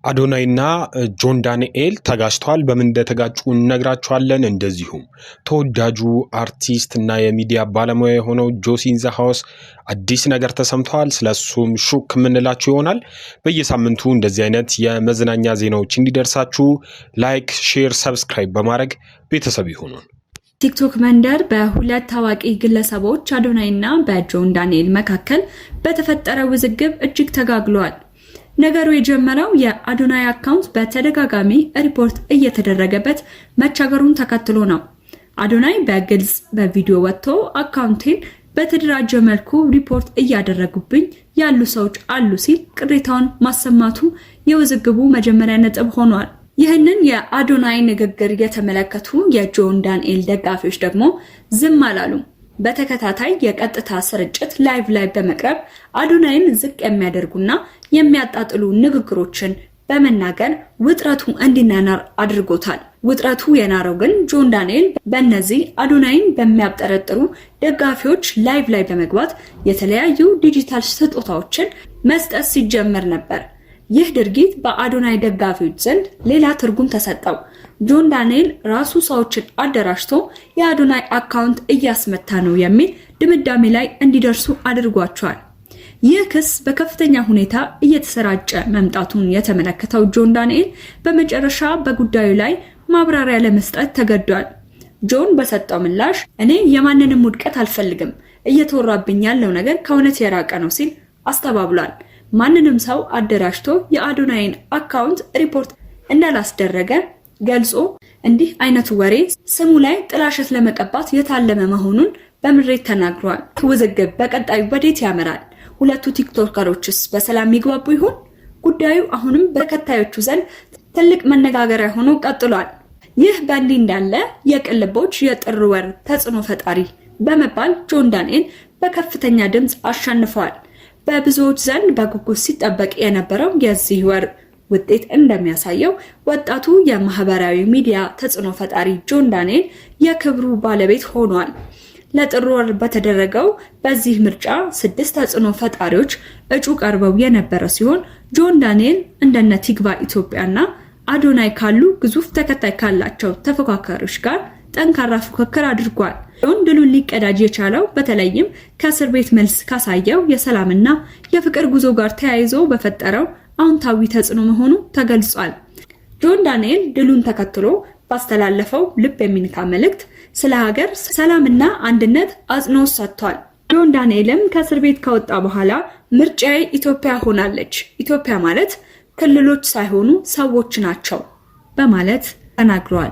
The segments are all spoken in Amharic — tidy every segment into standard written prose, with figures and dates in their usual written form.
አዶናይና ጆን ዳንኤል ተጋጭተዋል። በምን እንደተጋጩ እነግራችኋለን። እንደዚሁም ተወዳጁ አርቲስት እና የሚዲያ ባለሙያ የሆነው ጆሲ ኢን ዘ ሃውስ አዲስ ነገር ተሰምተዋል። ስለሱም ሹክ የምንላችሁ ይሆናል። በየሳምንቱ እንደዚህ አይነት የመዝናኛ ዜናዎች እንዲደርሳችሁ ላይክ፣ ሼር፣ ሰብስክራይብ በማድረግ ቤተሰብ ይሁኑን። ቲክቶክ መንደር በሁለት ታዋቂ ግለሰቦች አዶናይና በጆን ዳንኤል መካከል በተፈጠረ ውዝግብ እጅግ ተጋግሏል። ነገሩ የጀመረው የአዶናይ አካውንት በተደጋጋሚ ሪፖርት እየተደረገበት መቸገሩን ተከትሎ ነው። አዶናይ በግልጽ በቪዲዮ ወጥቶ አካውንቴን በተደራጀ መልኩ ሪፖርት እያደረጉብኝ ያሉ ሰዎች አሉ ሲል ቅሬታውን ማሰማቱ የውዝግቡ መጀመሪያ ነጥብ ሆኗል። ይህንን የአዶናይ ንግግር የተመለከቱ የጆን ዳንኤል ደጋፊዎች ደግሞ ዝም አላሉም። በተከታታይ የቀጥታ ስርጭት ላይቭ ላይ በመቅረብ አዶናይን ዝቅ የሚያደርጉና የሚያጣጥሉ ንግግሮችን በመናገር ውጥረቱ እንዲናናር አድርጎታል። ውጥረቱ የናረው ግን ጆን ዳንኤል በእነዚህ አዶናይን በሚያጠረጥሩ ደጋፊዎች ላይቭ ላይ በመግባት የተለያዩ ዲጂታል ስጦታዎችን መስጠት ሲጀምር ነበር። ይህ ድርጊት በአዶናይ ደጋፊዎች ዘንድ ሌላ ትርጉም ተሰጠው። ጆን ዳንኤል ራሱ ሰዎችን አደራጅቶ የአዶናይ አካውንት እያስመታ ነው የሚል ድምዳሜ ላይ እንዲደርሱ አድርጓቸዋል። ይህ ክስ በከፍተኛ ሁኔታ እየተሰራጨ መምጣቱን የተመለከተው ጆን ዳንኤል በመጨረሻ በጉዳዩ ላይ ማብራሪያ ለመስጠት ተገዷል። ጆን በሰጠው ምላሽ እኔ የማንንም ውድቀት አልፈልግም፣ እየተወራብኝ ያለው ነገር ከእውነት የራቀ ነው ሲል አስተባብሏል። ማንንም ሰው አደራጅቶ የአዶናይን አካውንት ሪፖርት እንዳላስደረገ ገልጾ እንዲህ አይነቱ ወሬ ስሙ ላይ ጥላሸት ለመቀባት የታለመ መሆኑን በምሬት ተናግሯል። ውዝግብ በቀጣዩ ወዴት ያመራል? ሁለቱ ቲክቶከሮችስ በሰላም ይግባቡ ይሆን? ጉዳዩ አሁንም በተከታዮቹ ዘንድ ትልቅ መነጋገሪያ ሆኖ ቀጥሏል። ይህ በእንዲህ እንዳለ የቅልቦች የጥር ወር ተጽዕኖ ፈጣሪ በመባል ጆን ዳንኤል በከፍተኛ ድምፅ አሸንፈዋል። በብዙዎች ዘንድ በጉጉት ሲጠበቅ የነበረው የዚህ ወር ውጤት እንደሚያሳየው ወጣቱ የማህበራዊ ሚዲያ ተጽዕኖ ፈጣሪ ጆን ዳንኤል የክብሩ ባለቤት ሆኗል። ለጥር ወር በተደረገው በዚህ ምርጫ 6 ተጽዕኖ ፈጣሪዎች እጩ ቀርበው የነበረ ሲሆን ጆን ዳንኤል እንደነ ቲግቫ ኢትዮጵያና አዶናይ ካሉ ግዙፍ ተከታይ ካላቸው ተፎካካሪዎች ጋር ጠንካራ ፉክክር አድርጓል። ጆን ድሉን ሊቀዳጅ የቻለው በተለይም ከእስር ቤት መልስ ካሳየው የሰላምና የፍቅር ጉዞ ጋር ተያይዞ በፈጠረው አዎንታዊ ተጽዕኖ መሆኑ ተገልጿል። ጆን ዳንኤል ድሉን ተከትሎ ባስተላለፈው ልብ የሚነካ መልእክት ስለ ሀገር ሰላምና አንድነት አጽንኦት ሰጥቷል። ጆን ዳንኤልም ከእስር ቤት ከወጣ በኋላ ምርጫዬ ኢትዮጵያ ሆናለች፣ ኢትዮጵያ ማለት ክልሎች ሳይሆኑ ሰዎች ናቸው በማለት ተናግሯል።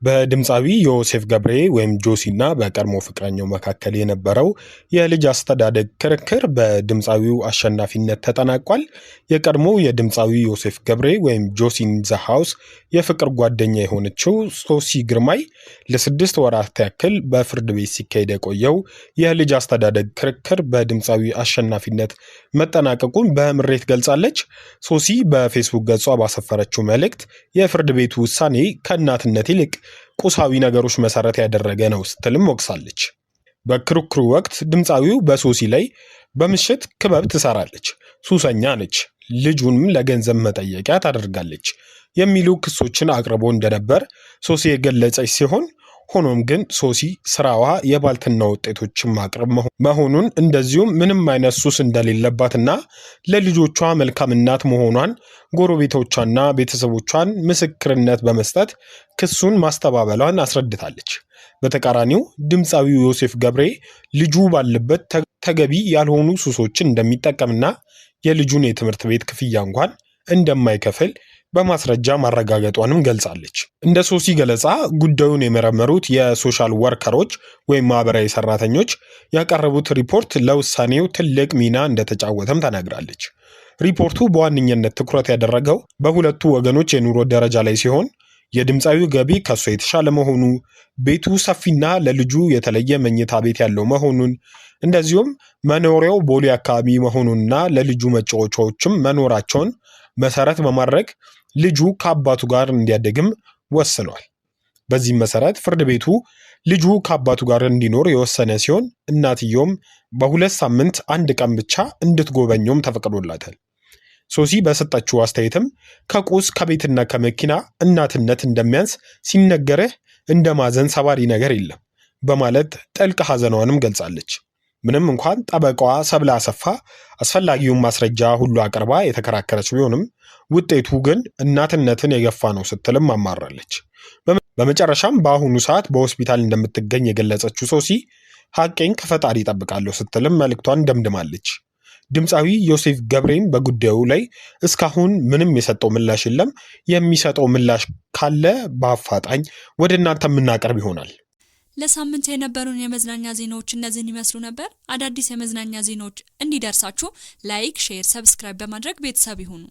በድምፃዊ ዮሴፍ ገብሬ ወይም ጆሲ እና በቀድሞ ፍቅረኛው መካከል የነበረው የልጅ አስተዳደግ ክርክር በድምፃዊው አሸናፊነት ተጠናቋል። የቀድሞ የድምፃዊ ዮሴፍ ገብሬ ወይም ጆሲ ኢን ዘ ሃውስ የፍቅር ጓደኛ የሆነችው ሶሲ ግርማይ ለ6 ወራት ያክል በፍርድ ቤት ሲካሄድ የቆየው የልጅ አስተዳደግ ክርክር በድምፃዊ አሸናፊነት መጠናቀቁን በምሬት ገልጻለች። ሶሲ በፌስቡክ ገጿ ባሰፈረችው መልእክት የፍርድ ቤቱ ውሳኔ ከእናትነት ይልቅ ቁሳዊ ነገሮች መሰረት ያደረገ ነው ስትልም ወቅሳለች። በክርክሩ ወቅት ድምፃዊው በሶሲ ላይ በምሽት ክበብ ትሰራለች፣ ሱሰኛ ነች፣ ልጁንም ለገንዘብ መጠየቂያ ታደርጋለች የሚሉ ክሶችን አቅርቦ እንደነበር ሶሲ የገለጸች ሲሆን ሆኖም ግን ሶሲ ስራዋ የባልትና ውጤቶችን ማቅረብ መሆኑን እንደዚሁም ምንም አይነት ሱስ እንደሌለባትና ለልጆቿ መልካም እናት መሆኗን ጎረቤቶቿና ቤተሰቦቿን ምስክርነት በመስጠት ክሱን ማስተባበሏን አስረድታለች። በተቃራኒው ድምፃዊው ዮሴፍ ገብሬ ልጁ ባለበት ተገቢ ያልሆኑ ሱሶችን እንደሚጠቀምና የልጁን የትምህርት ቤት ክፍያ እንኳን እንደማይከፍል በማስረጃ ማረጋገጧንም ገልጻለች። እንደ ሶሲ ገለጻ ጉዳዩን የመረመሩት የሶሻል ወርከሮች ወይም ማህበራዊ ሰራተኞች ያቀረቡት ሪፖርት ለውሳኔው ትልቅ ሚና እንደተጫወተም ተናግራለች። ሪፖርቱ በዋነኝነት ትኩረት ያደረገው በሁለቱ ወገኖች የኑሮ ደረጃ ላይ ሲሆን የድምፃዊው ገቢ ከሱ የተሻለ መሆኑ፣ ቤቱ ሰፊና ለልጁ የተለየ መኝታ ቤት ያለው መሆኑን፣ እንደዚሁም መኖሪያው ቦሌ አካባቢ መሆኑንና ለልጁ መጫወቻዎችም መኖራቸውን መሰረት በማድረግ ልጁ ከአባቱ ጋር እንዲያደግም ወስኗል። በዚህም መሰረት ፍርድ ቤቱ ልጁ ከአባቱ ጋር እንዲኖር የወሰነ ሲሆን እናትየውም በ2 ሳምንት 1 ቀን ብቻ እንድትጎበኘውም ተፈቅዶላታል። ሶሲ በሰጠችው አስተያየትም ከቁስ ከቤትና ከመኪና እናትነት እንደሚያንስ ሲነገርህ እንደማዘን ሰባሪ ነገር የለም በማለት ጥልቅ ሐዘኗንም ገልጻለች። ምንም እንኳን ጠበቃዋ ሰብለ አሰፋ አስፈላጊውን ማስረጃ ሁሉ አቅርባ የተከራከረች ቢሆንም ውጤቱ ግን እናትነትን የገፋ ነው ስትልም አማራለች። በመጨረሻም በአሁኑ ሰዓት በሆስፒታል እንደምትገኝ የገለጸችው ሶሲ ሐቄን ከፈጣሪ እጠብቃለሁ ስትልም መልእክቷን ደምድማለች። ድምፃዊ ዮሴፍ ገብሬም በጉዳዩ ላይ እስካሁን ምንም የሰጠው ምላሽ የለም። የሚሰጠው ምላሽ ካለ በአፋጣኝ ወደ እናንተ የምናቀርብ ይሆናል። ለሳምንት የነበሩን የመዝናኛ ዜናዎች እነዚህን ይመስሉ ነበር። አዳዲስ የመዝናኛ ዜናዎች እንዲደርሳችሁ ላይክ፣ ሼር፣ ሰብስክራይብ በማድረግ ቤተሰብ ይሁኑ።